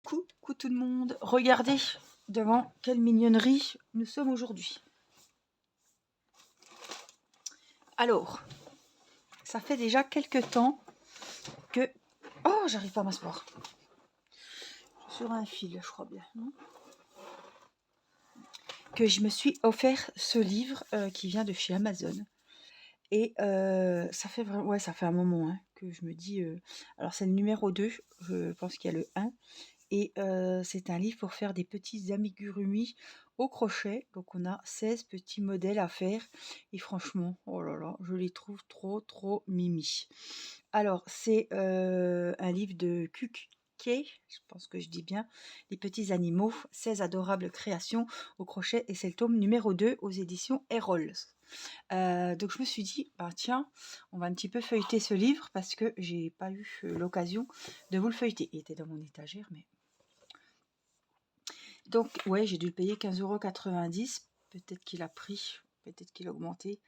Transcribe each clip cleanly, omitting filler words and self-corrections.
Coucou tout le monde, regardez devant quelle mignonnerie nous sommes aujourd'hui. Alors, ça fait déjà quelques temps que... Oh, j'arrive pas à m'asseoir. Sur un fil, je crois bien. Non, que je me suis offert ce livre qui vient de chez Amazon. Et ça fait vraiment... Ouais, ça fait un moment que je me dis... Alors, c'est le numéro 2, je pense qu'il y a le 1. Et c'est un livre pour faire des petits amigurumi au crochet. Donc on a 16 petits modèles à faire. Et franchement, oh là là, je les trouve trop mimi. Alors c'est un livre de Kuke, je pense que je dis bien, les petits animaux, 16 adorables créations au crochet. Et c'est le tome numéro 2 aux éditions Errols. Donc je me suis dit, bah tiens, on va un petit peu feuilleter ce livre parce que j'ai pas eu l'occasion de vous le feuilleter. Il était dans mon étagère, mais... Donc, ouais, j'ai dû le payer 15,90 €. Peut-être qu'il a pris, peut-être qu'il a augmenté.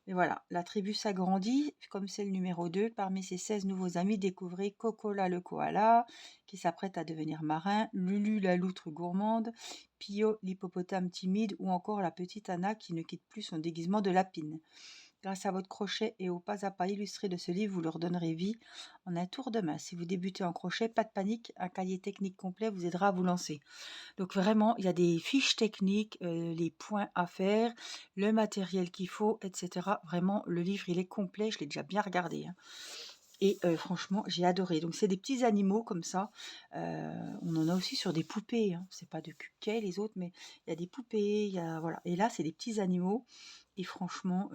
Mais voilà, la tribu s'agrandit. Comme c'est le numéro 2, parmi ses 16 nouveaux amis, découvrez Cocola le koala, qui s'apprête à devenir marin, Lulu la loutre gourmande, Pio l'hippopotame timide, ou encore la petite Anna qui ne quitte plus son déguisement de lapine. Grâce à votre crochet et au pas à pas illustré de ce livre, vous leur donnerez vie en un tour de main. Si vous débutez en crochet, pas de panique, un cahier technique complet vous aidera à vous lancer. Donc vraiment, il y a des fiches techniques, les points à faire, le matériel qu'il faut, etc. Vraiment, le livre, il est complet, je l'ai déjà bien regardé. Et franchement, j'ai adoré. Donc c'est des petits animaux comme ça. On en a aussi sur des poupées. C'est pas de Kuke les autres, mais il y a des poupées. Il y a, voilà. Et là, c'est des petits animaux. Et franchement,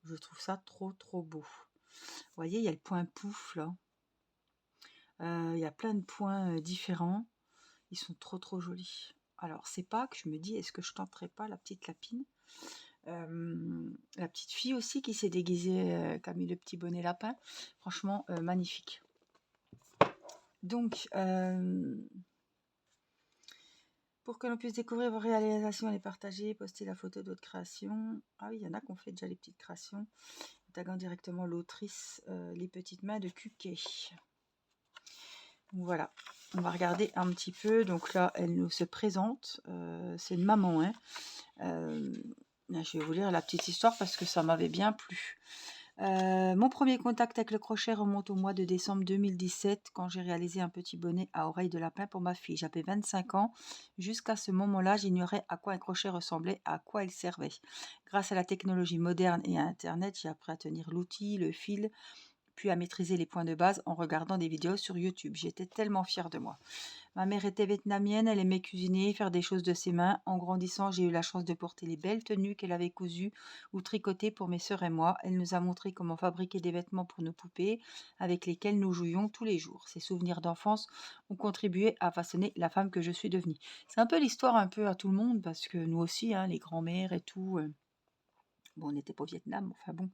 je trouve ça trop beau. Vous voyez, il y a le point pouf là. Il y a plein de points différents. Ils sont trop jolis. Alors, c'est pas que je me dis, est-ce que je tenterai pas la petite lapine, la petite fille aussi qui s'est déguisée, qui a mis le petit bonnet lapin. Franchement, magnifique. Donc, pour que l'on puisse découvrir vos réalisations et les partager, poster la photo d'autres créations. Ah oui, il y en a qui ont fait déjà les petites créations. Taguant directement l'autrice, les petites mains de Kuke. Donc voilà, on va regarder un petit peu. Donc là, elle nous se présente. C'est une maman, je vais vous lire la petite histoire parce que ça m'avait bien plu. Mon premier contact avec le crochet remonte au mois de décembre 2017 quand j'ai réalisé un petit bonnet à oreille de lapin pour ma fille. J'avais 25 ans. Jusqu'à ce moment-là, j'ignorais à quoi un crochet ressemblait, à quoi il servait. Grâce à la technologie moderne et à Internet, j'ai appris à tenir l'outil, le fil, puis à maîtriser les points de base en regardant des vidéos sur YouTube. J'étais tellement fière de moi. Ma mère était vietnamienne, elle aimait cuisiner, faire des choses de ses mains. En grandissant, j'ai eu la chance de porter les belles tenues qu'elle avait cousues ou tricotées pour mes sœurs et moi. Elle nous a montré comment fabriquer des vêtements pour nos poupées, avec lesquels nous jouions tous les jours. Ces souvenirs d'enfance ont contribué à façonner la femme que je suis devenue. C'est un peu l'histoire un peu à tout le monde, parce que nous aussi, les grands-mères et tout... Bon, on n'était pas au Vietnam, enfin bon.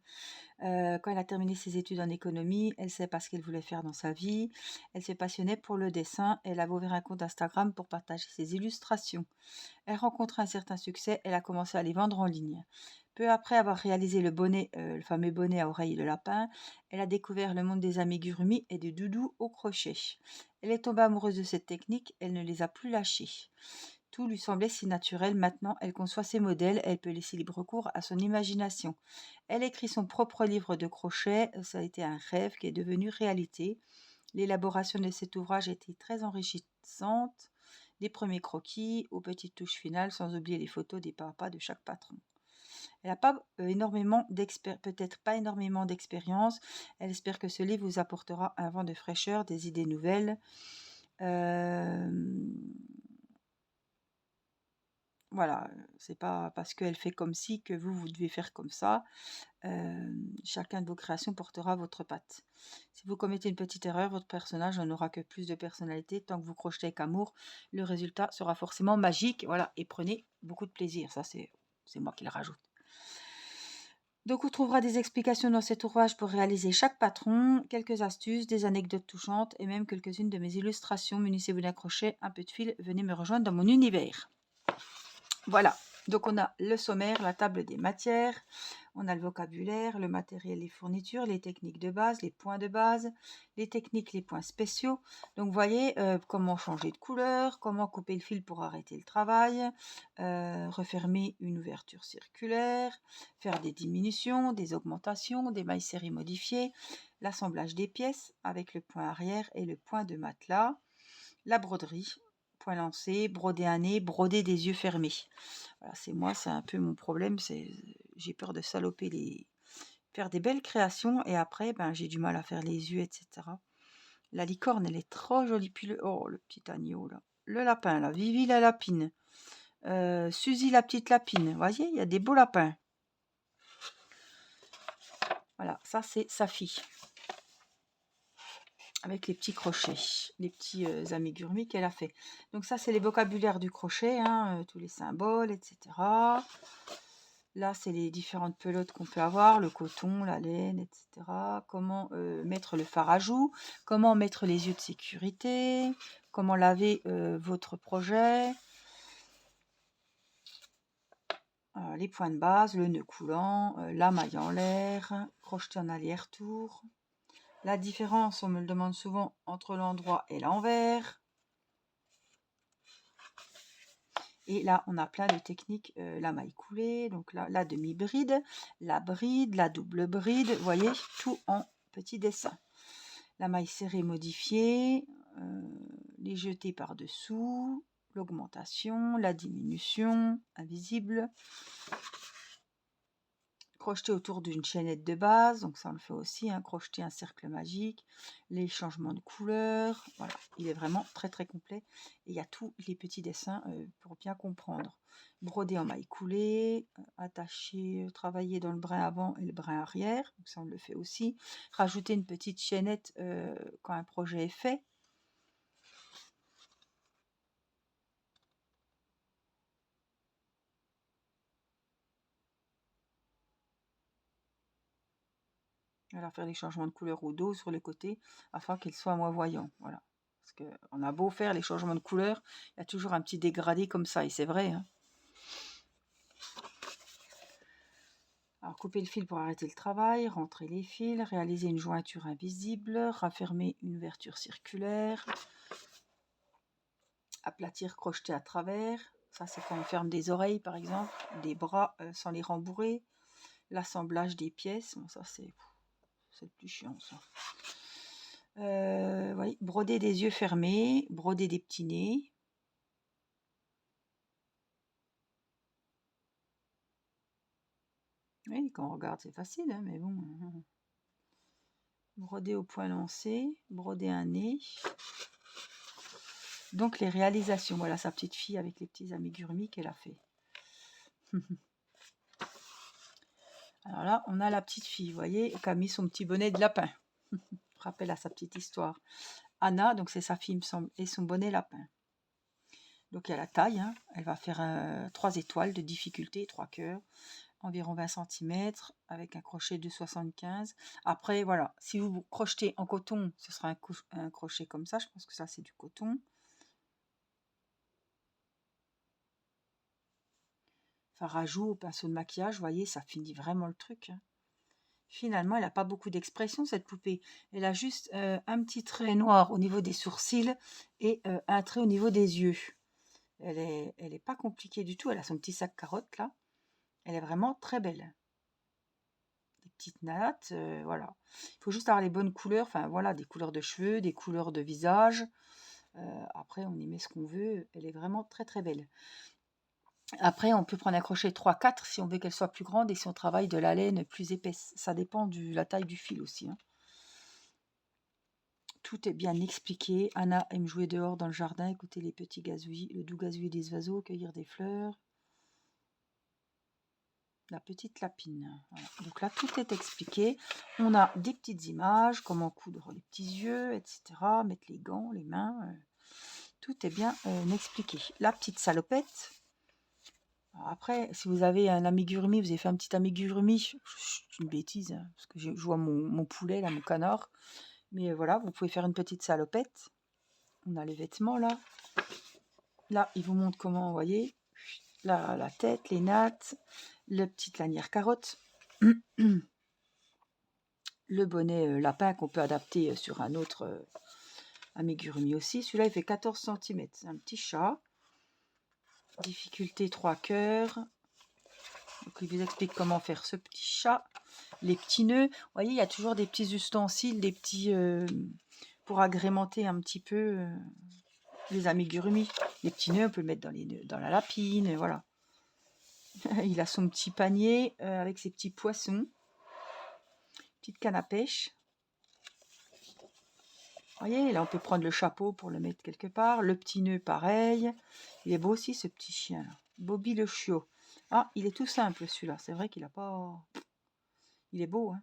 Quand elle a terminé ses études en économie, elle sait pas ce qu'elle voulait faire dans sa vie. Elle s'est passionnée pour le dessin. Elle a ouvert un compte Instagram pour partager ses illustrations. Elle rencontre un certain succès. Elle a commencé à les vendre en ligne. Peu après avoir réalisé le bonnet, le fameux bonnet à oreilles de lapin, elle a découvert le monde des amigurumi et des doudous au crochet. Elle est tombée amoureuse de cette technique. Elle ne les a plus lâchés. Tout lui semblait si naturel. Maintenant, elle conçoit ses modèles, elle peut laisser libre cours à son imagination. Elle écrit son propre livre de crochet, ça a été un rêve qui est devenu réalité. L'élaboration de cet ouvrage a été très enrichissante, des premiers croquis aux petites touches finales, sans oublier les photos des papas de chaque patron. Elle n'a pas peut-être pas énormément d'expérience. Elle espère que ce livre vous apportera un vent de fraîcheur, des idées nouvelles. Voilà, c'est pas parce qu'elle fait comme si que vous devez faire comme ça. Chacun de vos créations portera votre patte. Si vous commettez une petite erreur, votre personnage n'en aura que plus de personnalité. Tant que vous crochetez avec amour, le résultat sera forcément magique. Voilà, et prenez beaucoup de plaisir. Ça, c'est moi qui le rajoute. Donc, on trouvera des explications dans cet ouvrage pour réaliser chaque patron, quelques astuces, des anecdotes touchantes et même quelques-unes de mes illustrations. Munissez-vous d'un crochet, un peu de fil, venez me rejoindre dans mon univers. Voilà, Donc, on a le sommaire, la table des matières, on a le vocabulaire, le matériel, les fournitures, les techniques de base, les points de base, les techniques, les points spéciaux. Donc, vous voyez comment changer de couleur, comment couper le fil pour arrêter le travail, refermer une ouverture circulaire, faire des diminutions, des augmentations, des mailles serrées modifiées, l'assemblage des pièces avec le point arrière et le point de matelas, la broderie, point lancé, broder un nez, broder des yeux fermés. Voilà, c'est moi, c'est un peu mon problème, j'ai peur de saloper faire des belles créations et après, ben, j'ai du mal à faire les yeux, etc. La licorne, elle est trop jolie. Puis le petit agneau, là. Le lapin, là. Vivi la lapine. Suzy la petite lapine. Vous voyez, il y a des beaux lapins. Voilà, ça, c'est sa fille. Avec les petits crochets, les petits amigurumi qu'elle a fait. Donc ça, c'est les vocabulaires du crochet, hein, tous les symboles, etc. Là, c'est les différentes pelotes qu'on peut avoir, le coton, la laine, etc. Comment mettre le fard à joue, comment mettre les yeux de sécurité, comment laver votre projet, les points de base, le nœud coulant, la maille en l'air, crocheter en aller-retour. La différence, on me le demande souvent, entre l'endroit et l'envers. Et là, on a plein de techniques, la maille coulée, donc là, la demi-bride, la bride, la double bride, vous voyez, tout en petits dessins. La maille serrée modifiée, les jetés par-dessous, l'augmentation, la diminution, invisible. Crocheter autour d'une chaînette de base, donc ça on le fait aussi, hein, crocheter un cercle magique, les changements de couleur, voilà, il est vraiment très très complet et il y a tous les petits dessins pour bien comprendre. Broder en maille coulée, attacher, travailler dans le brin avant et le brin arrière, donc ça on le fait aussi. Rajouter une petite chaînette quand un projet est fait. Voilà, faire les changements de couleur au dos sur les côtés afin qu'ils soient moins voyants. Voilà. Parce qu'on a beau faire les changements de couleur, il y a toujours un petit dégradé comme ça, et c'est vrai. Hein. Alors, couper le fil pour arrêter le travail, rentrer les fils, réaliser une jointure invisible, raffermer une ouverture circulaire, aplatir, crocheter à travers. Ça, c'est quand on ferme des oreilles, par exemple, des bras sans les rembourrer. L'assemblage des pièces, bon, ça, c'est le plus chiant, ça. Oui, broder des yeux fermés, broder des petits nez. Oui, quand on regarde, c'est facile, hein, mais bon. Broder au point lancé, broder un nez. Donc les réalisations, voilà sa petite fille avec les petits amigurumi qu'elle a fait. Alors là, on a la petite fille, vous voyez, qui a mis son petit bonnet de lapin. Rappel à sa petite histoire. Anna, donc c'est sa fille, me semble, et son bonnet lapin. Donc il y a la taille, hein, elle va faire 3 étoiles de difficulté, 3 cœurs, environ 20 cm, avec un crochet de 75. Après, voilà, si vous crochetez en coton, ce sera un crochet comme ça, je pense que ça c'est du coton. Fard à joue au pinceau de maquillage, vous voyez, ça finit vraiment le truc. Hein. Finalement, elle n'a pas beaucoup d'expression, cette poupée. Elle a juste un petit trait noir au niveau des sourcils et un trait au niveau des yeux. Elle est pas compliquée du tout. Elle a son petit sac carotte, là. Elle est vraiment très belle. Des petites nattes, voilà. Il faut juste avoir les bonnes couleurs. Enfin, voilà, des couleurs de cheveux, des couleurs de visage. Après, on y met ce qu'on veut. Elle est vraiment très, très belle. Après, on peut prendre un crochet 3-4 si on veut qu'elle soit plus grande et si on travaille de la laine plus épaisse. Ça dépend de la taille du fil aussi. Hein. Tout est bien expliqué. Anna aime jouer dehors dans le jardin, écouter les petits gazouillis, le doux gazouillis des oiseaux, cueillir des fleurs. La petite lapine. Voilà. Donc là, tout est expliqué. On a des petites images, comment coudre les petits yeux, etc. Mettre les gants, les mains. Tout est bien expliqué. La petite salopette. Alors après, si vous avez un amigurumi, vous avez fait un petit amigurumi, c'est une bêtise, hein, parce que je vois mon poulet, là, mon canard. Mais voilà, vous pouvez faire une petite salopette. On a les vêtements là. Là, il vous montre comment, vous voyez, la tête, les nattes, la petite lanière carotte, le bonnet lapin qu'on peut adapter sur un autre amigurumi aussi. Celui-là, il fait 14 cm. C'est un petit chat. Difficulté 3 cœurs. Donc, il vous explique comment faire ce petit chat. Les petits nœuds. Vous voyez, il y a toujours des petits ustensiles, des petits... pour agrémenter un petit peu les amigurumi. Les petits nœuds, on peut le mettre dans la lapine, voilà. Il a son petit panier avec ses petits poissons. Petite canne à pêche. Vous voyez, là, on peut prendre le chapeau pour le mettre quelque part. Le petit nœud, pareil. Il est beau aussi, ce petit chien, là. Bobby le chiot. Ah, il est tout simple, celui-là. C'est vrai qu'il a pas... Il est beau, hein.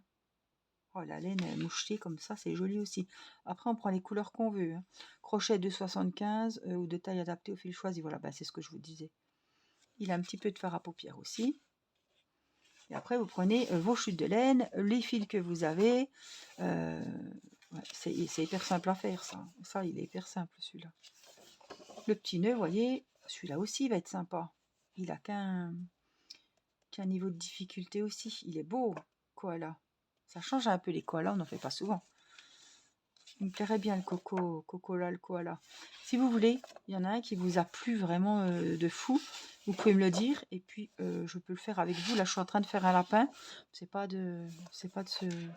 Oh, la laine mouchetée comme ça, c'est joli aussi. Après, on prend les couleurs qu'on veut. Hein. Crochet 2,75 ou de taille adaptée au fil choisi. Voilà, bah, c'est ce que je vous disais. Il a un petit peu de fard à paupières aussi. Et après, vous prenez vos chutes de laine, les fils que vous avez. Ouais, c'est hyper simple à faire, ça. Ça, il est hyper simple, celui-là. Le petit nœud, vous voyez, celui-là aussi va être sympa. Il a qu'un niveau de difficulté aussi. Il est beau, koala. Ça change un peu les koalas, on n'en fait pas souvent. Il me plairait bien le le koala. Si vous voulez, il y en a un qui vous a plu vraiment de fou. Vous pouvez me le dire et puis je peux le faire avec vous. Là, je suis en train de faire un lapin. C'est pas de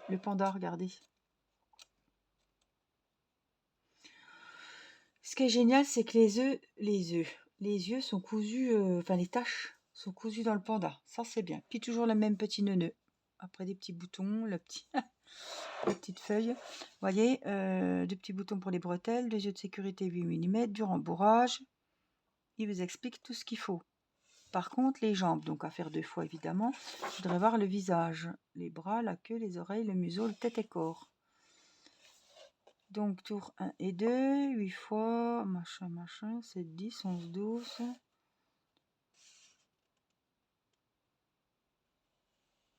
le panda, regardez. Ce qui est génial, c'est que les yeux sont cousus, enfin les taches sont cousues dans le panda. Ça, c'est bien. Puis toujours le même petit nœud. Après des petits boutons, la petite feuille. Vous voyez, deux petits boutons pour les bretelles, deux yeux de sécurité 8 mm, du rembourrage. Il vous explique tout ce qu'il faut. Par contre, les jambes, donc à faire 2 fois évidemment. Je voudrais voir le visage, les bras, la queue, les oreilles, le museau, le tête et corps. Donc tour 1 et 2, 8 fois, machin, 7, 10, 11, 12.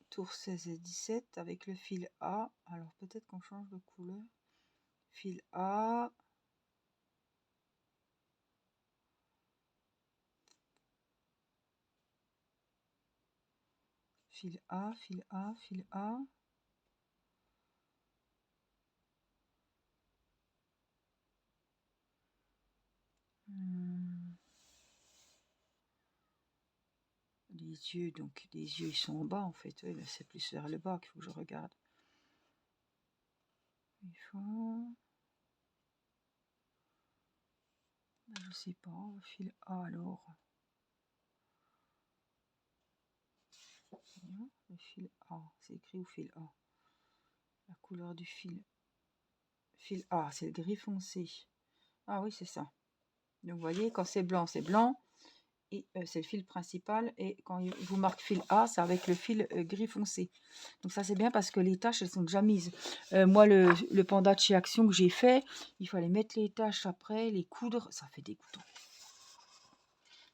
Tour 16 et 17 avec le fil A. Alors peut-être qu'on change de couleur. Fil A. Fil A, fil A, fil A. Les yeux, donc les yeux ils sont en bas en fait. Oui, c'est plus vers le bas qu'il faut que je regarde. Il faut... Je sais pas, fil A alors. Le fil A, c'est écrit au fil A. La couleur du fil. Fil A, c'est le gris foncé. Ah oui, c'est ça. Donc vous voyez, quand c'est blanc, et c'est le fil principal, et quand il vous marque fil A, c'est avec le fil gris foncé. Donc ça c'est bien parce que les taches elles sont déjà mises. Moi le panda de chez Action que j'ai fait, il fallait mettre les taches après, les coudre, ça fait dégoûtant.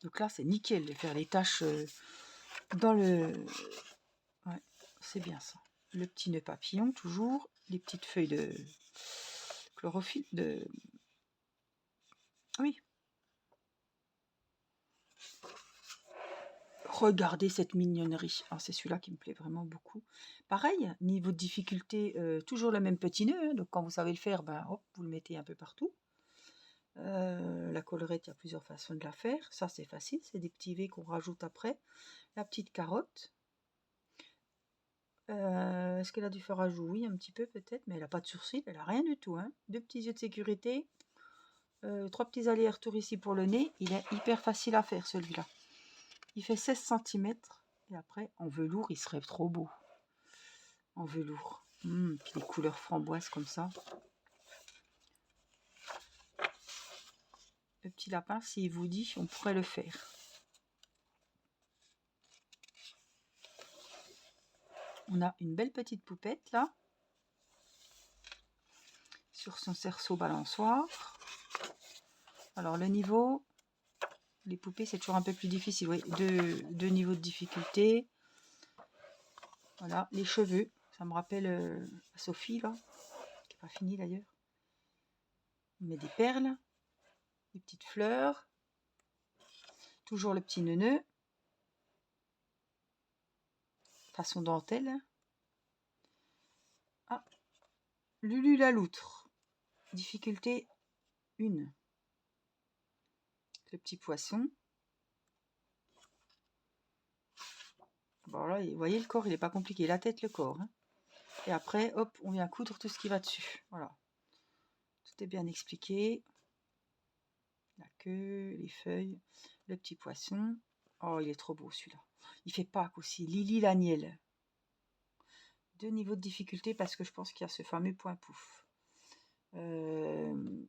Donc là c'est nickel de faire les taches dans le... Ouais, c'est bien ça. Le petit nœud papillon toujours, les petites feuilles de chlorophylle, de... Oui. Regardez cette mignonnerie. Ah, c'est celui-là qui me plaît vraiment beaucoup. Pareil, niveau de difficulté, toujours le même petit nœud. Hein, donc quand vous savez le faire, ben, hop, vous le mettez un peu partout. La collerette, il y a plusieurs façons de la faire. Ça, c'est facile. C'est des petits V qu'on rajoute après. La petite carotte. Est-ce qu'elle a du fer à jouer? Oui, un petit peu peut-être, mais elle n'a pas de sourcils. Elle n'a rien du tout. Hein. Deux petits yeux de sécurité. 3 petits allers-retours ici pour le nez. Il est hyper facile à faire, celui-là. Il fait 16 cm. Et après, en velours, il serait trop beau. En velours. Puis les couleurs framboises comme ça. Le petit lapin, s'il vous dit, on pourrait le faire. On a une belle petite poupette là. Sur son cerceau balançoire. Alors le niveau, les poupées c'est toujours un peu plus difficile. Oui, deux niveaux de difficulté. Voilà, les cheveux. Ça me rappelle Sophie là, qui n'est pas finie d'ailleurs. On met des perles, des petites fleurs. Toujours le petit neuneu. façon dentelle. Ah, Lulu la loutre. Difficulté 1. Le petit poisson. Bon là, vous voyez, le corps, il n'est pas compliqué. La tête, le corps. Hein. Et après, hop, on vient coudre tout ce qui va dessus. Voilà. Tout est bien expliqué. La queue, les feuilles, le petit poisson. Oh, il est trop beau celui-là. Il fait Pâques aussi. Lily l'Agnelle. 2 niveaux de difficulté parce que je pense qu'il y a ce fameux point pouf. Oh,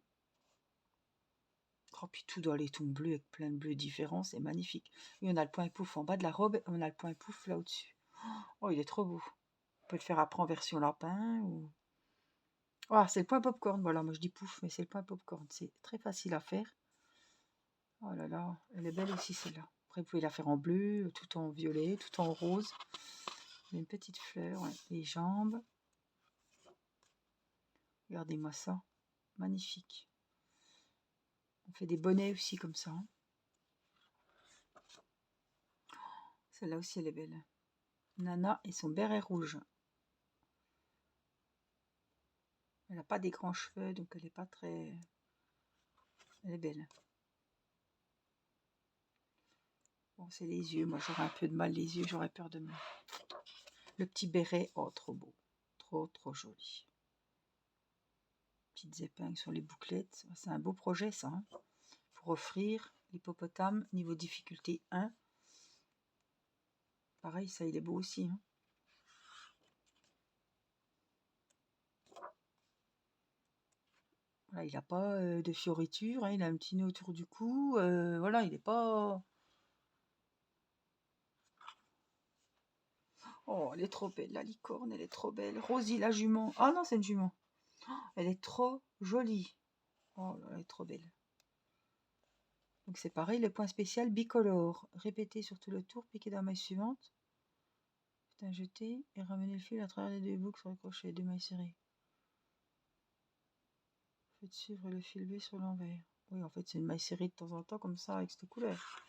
puis tout dans les tons bleus avec plein de bleus différents, c'est magnifique. Et on a le point pouf en bas de la robe et on a le point pouf là au-dessus. Oh, il est trop beau. On peut le faire après en version lapin ou... Ah, c'est le point popcorn. Voilà, moi je dis pouf, mais c'est le point popcorn. C'est très facile à faire. Oh là là, elle est belle aussi celle-là. Après, vous pouvez la faire en bleu, tout en violet, tout en rose. Il y a une petite fleur, ouais. Les jambes. Regardez-moi ça. Magnifique. On fait des bonnets aussi comme ça. Hein. Celle-là aussi, elle est belle. Nana et son béret rouge. Elle n'a pas des grands cheveux, donc elle n'est pas très... Elle est belle. Bon, c'est les yeux. Moi, j'aurais un peu de mal les yeux. J'aurais peur de me... Le petit béret. Oh, trop beau. Trop, trop joli. Petites épingles sur les bouclettes. C'est un beau projet, ça. Hein, pour offrir l'hippopotame, niveau difficulté 1. Pareil, ça, il est beau aussi. Hein. Voilà, il n'a pas de fioriture. Hein, il a un petit nœud autour du cou. Voilà, il n'est pas... Oh, elle est trop belle, la licorne, elle est trop belle. Rosie, la jument. Ah non, c'est une jument. Elle est trop jolie. Oh là, elle est trop belle. Donc c'est pareil, le point spécial bicolore. Répétez sur tout le tour, piquez dans la maille suivante. Faites un jeté et ramenez le fil à travers les 2 boucles sur le crochet, 2 mailles serrées. Faites suivre le fil B sur l'envers. Oui, en fait, c'est une maille serrée de temps en temps, comme ça, avec cette couleur.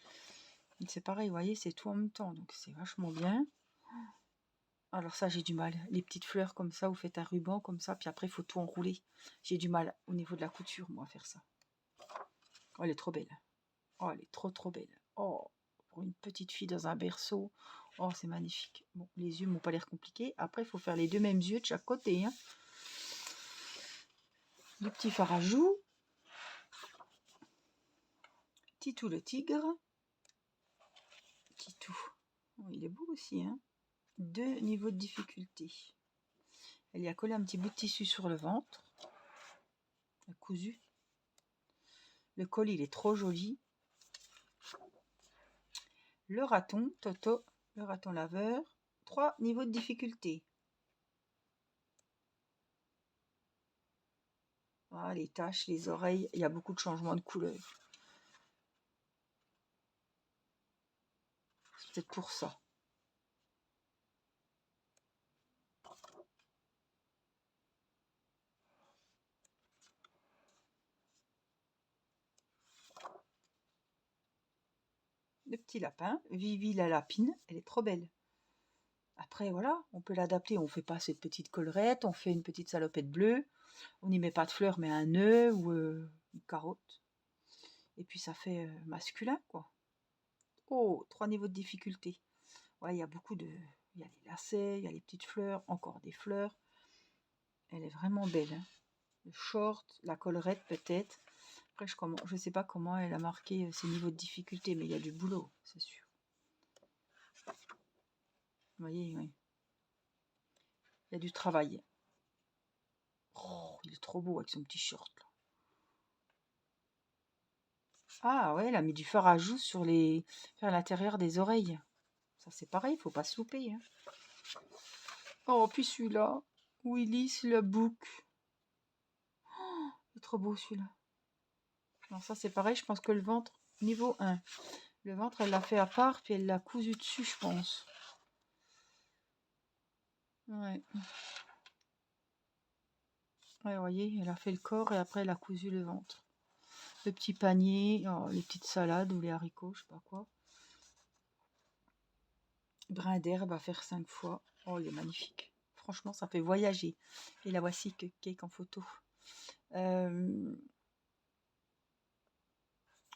C'est pareil, vous voyez, c'est tout en même temps, donc c'est vachement bien. Alors ça, j'ai du mal. Les petites fleurs comme ça, vous faites un ruban comme ça, puis après, il faut tout enrouler. J'ai du mal au niveau de la couture, moi, à faire ça. Oh, elle est trop belle. Oh, elle est trop, trop belle. Oh, pour une petite fille dans un berceau. Oh, c'est magnifique. Bon, les yeux m'ont pas l'air compliqués. Après, il faut faire les 2 mêmes yeux de chaque côté. Hein. Le petit fard à joues. Titou le tigre. Titou. Oh, il est beau aussi. Hein. 2 niveaux de difficulté. Elle y a collé un petit bout de tissu sur le ventre. Elle a cousu. Le col, il est trop joli. Le raton, Toto, le raton laveur. 3 niveaux de difficulté. Ah, les taches, les oreilles, il y a beaucoup de changements de couleur. C'est peut-être pour ça. Le petit lapin, Vivi la lapine, elle est trop belle. Après, voilà, on peut l'adapter. On fait pas cette petite collerette, on fait une petite salopette bleue. On n'y met pas de fleurs, mais un nœud ou une carotte. Et puis ça fait masculin, quoi. Oh, 3 niveaux de difficulté. Ouais, il y a beaucoup de... Il y a les lacets, il y a les petites fleurs, encore des fleurs. Elle est vraiment belle. Hein. Le short, la collerette peut-être. Après, je sais pas comment elle a marqué ses niveaux de difficulté, mais il y a du boulot, c'est sûr. Vous voyez, oui. Il y a du travail. Oh, il est trop beau avec son petit short. Là. Ah ouais, elle a mis du fard à joues sur l'intérieur des oreilles. Ça c'est pareil, il faut pas se louper. Hein. Oh, puis celui-là, Willis le bouc. Oh, il est trop beau celui-là. Alors ça c'est pareil, je pense que le ventre, niveau 1. Le ventre, elle l'a fait à part, puis elle l'a cousu dessus, je pense. Ouais. Ouais, vous voyez, elle a fait le corps et après elle a cousu le ventre. Le petit panier, oh, les petites salades ou les haricots, je sais pas quoi. Brin d'herbe à faire 5 fois. Oh, il est magnifique. Franchement, ça fait voyager. Et la voici, cake en photo.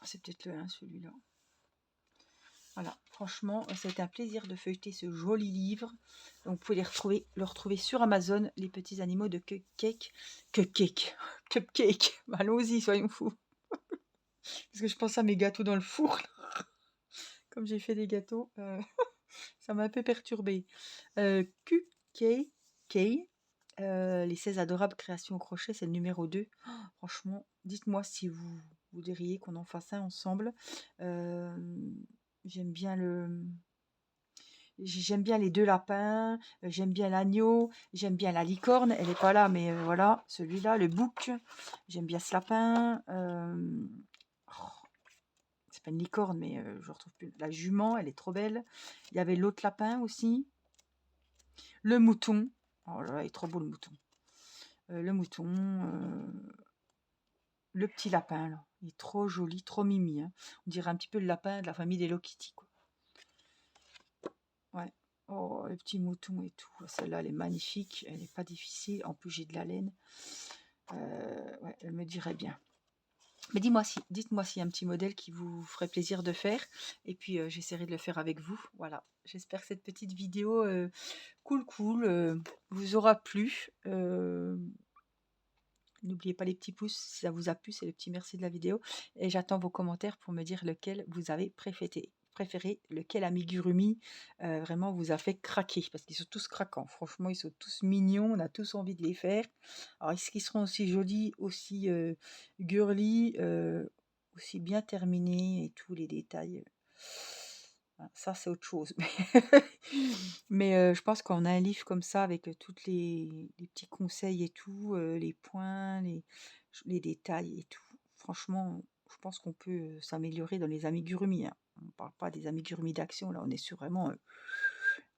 C'est peut-être le 1, celui-là. Voilà, franchement, c'est un plaisir de feuilleter ce joli livre. Donc, vous pouvez le retrouver sur Amazon, Les petits animaux de Cupcake. Cupcake. Cupcake. Allons-y, soyons fous. Parce que je pense à mes gâteaux dans le four. Comme j'ai fait des gâteaux, ça m'a un peu perturbée. Cupcake. Les 16 adorables créations au crochet, c'est le numéro 2. Oh, franchement, dites-moi si vous voudriez qu'on en fasse un ensemble. J'aime bien les 2 lapins, j'aime bien l'agneau, j'aime bien la licorne, elle n'est pas là, mais voilà, celui-là, le bouc, j'aime bien ce lapin. C'est pas une licorne, mais je retrouve plus. La jument, elle est trop belle. Il y avait l'autre lapin aussi. Le mouton. Oh là là, il est trop beau le mouton. Le mouton. Le petit lapin, là. Il est trop joli, trop mimi. Hein. On dirait un petit peu le lapin de la famille des Hello Kitty, quoi. Ouais. Oh, le petit mouton et tout. Celle-là, elle est magnifique. Elle n'est pas difficile. En plus, j'ai de la laine. Ouais, elle me dirait bien. Mais dites-moi s'il y a un petit modèle qui vous ferait plaisir de faire. Et puis, j'essaierai de le faire avec vous. Voilà. J'espère que cette petite vidéo cool vous aura plu. N'oubliez pas les petits pouces si ça vous a plu, c'est le petit merci de la vidéo. Et j'attends vos commentaires pour me dire lequel vous avez préféré, lequel amigurumi vraiment vous a fait craquer. Parce qu'ils sont tous craquants. Franchement, ils sont tous mignons. On a tous envie de les faire. Alors, est-ce qu'ils seront aussi jolis, aussi girly, aussi bien terminés et tous les détails ça, c'est autre chose. Mais je pense qu'on a un livre comme ça avec toutes les petits conseils et tout, les points, les détails et tout. Franchement, je pense qu'on peut s'améliorer dans les amigurumis. Hein. On ne parle pas des amigurumis d'action, là, on est sur vraiment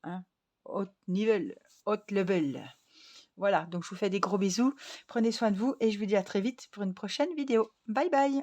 hein, haut niveau, haut level. Voilà, donc je vous fais des gros bisous. Prenez soin de vous et je vous dis à très vite pour une prochaine vidéo. Bye bye!